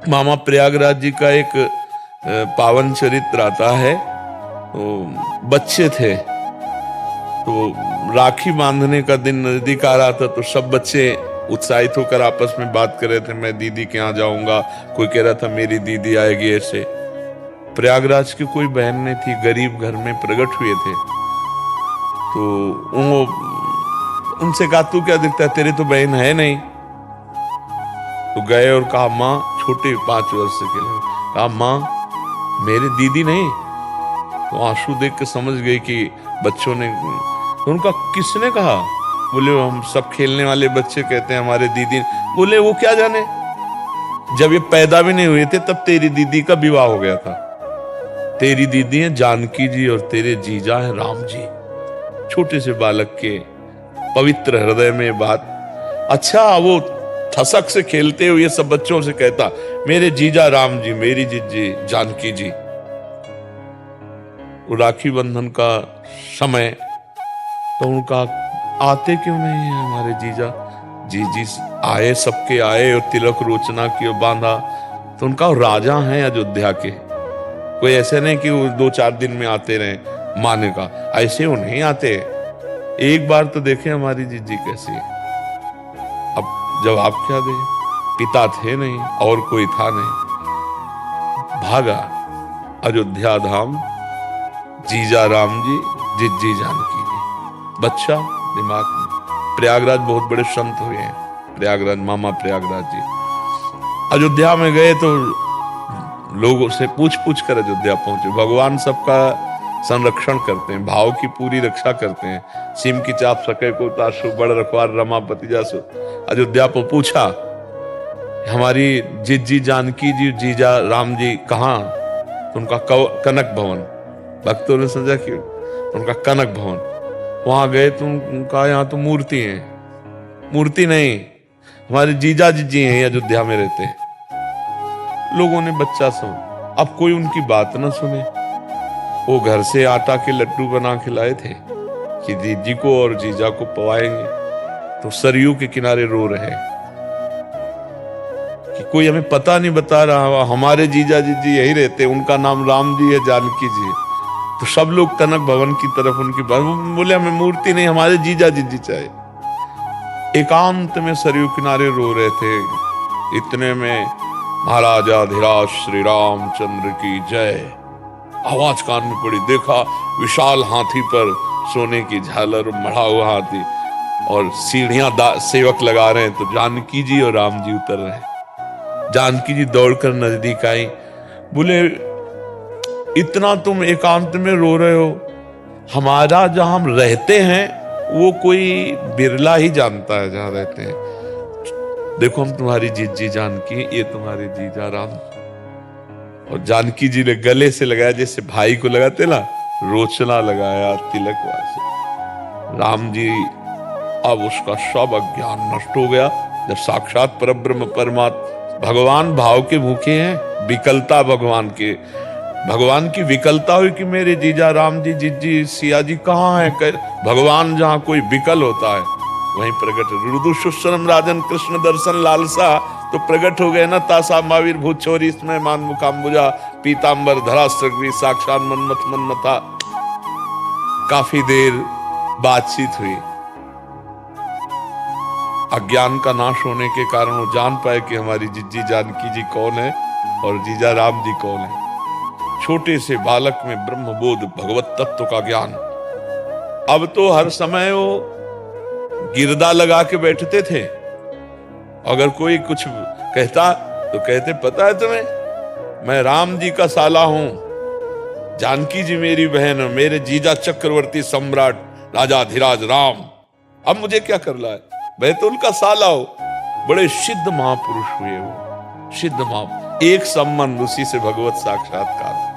मामा प्रयागराज जी का एक पावन चरित्र आता है। तो बच्चे थे, तो राखी बांधने का दिन नजदीक आ रहा था, तो सब बच्चे उत्साहित होकर आपस में बात कर रहे थे, मैं दीदी के यहाँ जाऊंगा, कोई कह रहा था मेरी दीदी आएगी। ऐसे प्रयागराज की कोई बहन नहीं थी, गरीब घर में प्रकट हुए थे। तो वो उनसे कहा तू क्या दिखता है, तेरी तो बहन है नहीं। तो गए और कहा माँ, छोटे 5 वर्ष के लिए, कहा माँ मेरी दीदी नहीं। तो आंसू देख के समझ गई कि बच्चों ने। तो उनका किसने कहा? बोले हम सब खेलने वाले बच्चे कहते हैं हमारे दीदी। बोले वो क्या जाने, जब ये पैदा भी नहीं हुए थे तब तेरी दीदी का विवाह हो गया था। तेरी दीदी है जानकी जी और तेरे जीजा है राम जी। छोटे से बालक के पवित्र हृदय में बात। अच्छा, वो ठसक से खेलते हुए सब बच्चों से कहता मेरे जीजा राम जी, मेरी जीजी जानकी जी। राखी बंधन का समय, तो उनका आते क्यों नहीं है हमारे जीजा? जीजी आए, सबके आए और तिलक रोचना की और बांधा। तो उनका राजा हैं अयोध्या के, कोई ऐसे नहीं कि वो 2-4 दिन में आते रहे माने का, ऐसे वो नहीं आते। एक बार तो देखे हमारी जीजी कैसी। अब जवाब क्या दे, पिता थे नहीं और कोई था नहीं। भागा अयोध्या धाम, जीजा राम जी, जीजी जानकी जी। बच्चा दिमाग में। प्रयागराज बहुत बड़े संत हुए हैं, प्रयागराज मामा प्रयागराज जी। अयोध्या में गए तो लोगों से पूछ पूछ कर अयोध्या पहुंचे। भगवान सबका संरक्षण करते हैं, भाव की पूरी रक्षा करते हैं। सिम की चाप सके को ताशु, बड़ रखवार रमापति जासु। अयोध्या पर पूछा हमारी जीजी जानकी जी, जीजा राम जी कहाँ? तो उनका कनक भवन। भक्तों ने समझा कि उनका कनक भवन। वहां गए तो उनका यहाँ तो मूर्ति है। मूर्ति नहीं, हमारे जीजा जीजी हैं, अयोध्या में रहते हैं। लोगों ने बच्चा सुन, अब कोई उनकी बात ना सुने। वो घर से आटा के लड्डू बना के लाए थे कि जीजी को और जीजा को पवाएंगे। तो सरयू के किनारे रो रहे कि कोई हमें पता नहीं बता रहा, हमारे जीजा जीजी यही रहते, उनका नाम राम जी है, जानकी जी। तो सब लोग कनक भवन की तरफ उनकी बात। बोले हमें मूर्ति नहीं, हमारे जीजा जीजी चाहिए। एकांत में सरयू किनारे रो रहे थे। इतने में महाराजाधिराज श्री रामचंद्र की जय आवाज कान में पड़ी। देखा विशाल हाथी पर सोने की झालर, मढ़ा हुआ हाथी, और सीढ़ियां सेवक लगा रहे हैं। तो जानकी जी और राम जी उतर रहे हैं। जानकी जी दौड़कर नजदीक आई। बोले इतना तुम एकांत में रो रहे हो, हमारा जहां हम रहते हैं वो कोई बिरला ही जानता है जहां रहते हैं। देखो हम तुम्हारी जीजी जानकी, ये तुम्हारे जीजा राम। और जानकी जी ने गले से लगाया जैसे भाई को लगाते ना, रोचना लगाया तिलक वासे। राम जी, अब उसका सब अज्ञान नष्ट हो गया। जब साक्षात परब्रह्म परमात्मा भगवान भाव के भूखे हैं, विकलता भगवान की विकलता हुई कि मेरे जीजा राम जी, जीजी सिया जी कहाँ है? भगवान जहाँ कोई विकल होता है वहीं प्रकट। रुदु सुशरम राजन कृष्ण दर्शन लालसा, तो प्रकट हो गए ना। तासा महावीर भूत छोरी इसमें मान मुकाम्बुजा, पीतांबर धरा सृग्वी साक्षात मन्मथ मन्मथा। काफी देर बातचीत हुई। अज्ञान का नाश होने के कारण वो जान पाए कि हमारी जीजी जानकी जी कौन है और जीजा राम जी कौन है। छोटे से बालक में ब्रह्मबोध, भगवत तत्व का ज्ञान। अब तो हर समय वो गिरदा लगा के बैठते थे। अगर कोई कुछ कहता तो कहते पता है तुम्हें, मैं राम जी का साला हूं, जानकी जी मेरी बहन, मेरे जीजा चक्रवर्ती सम्राट राजाधिराज राम। अब मुझे क्या करना है, मैं तो उनका साला हूं। बड़े सिद्ध महापुरुष हुए वो, सिद्ध महा। एक संबंध उसी से भगवत साक्षात्कार।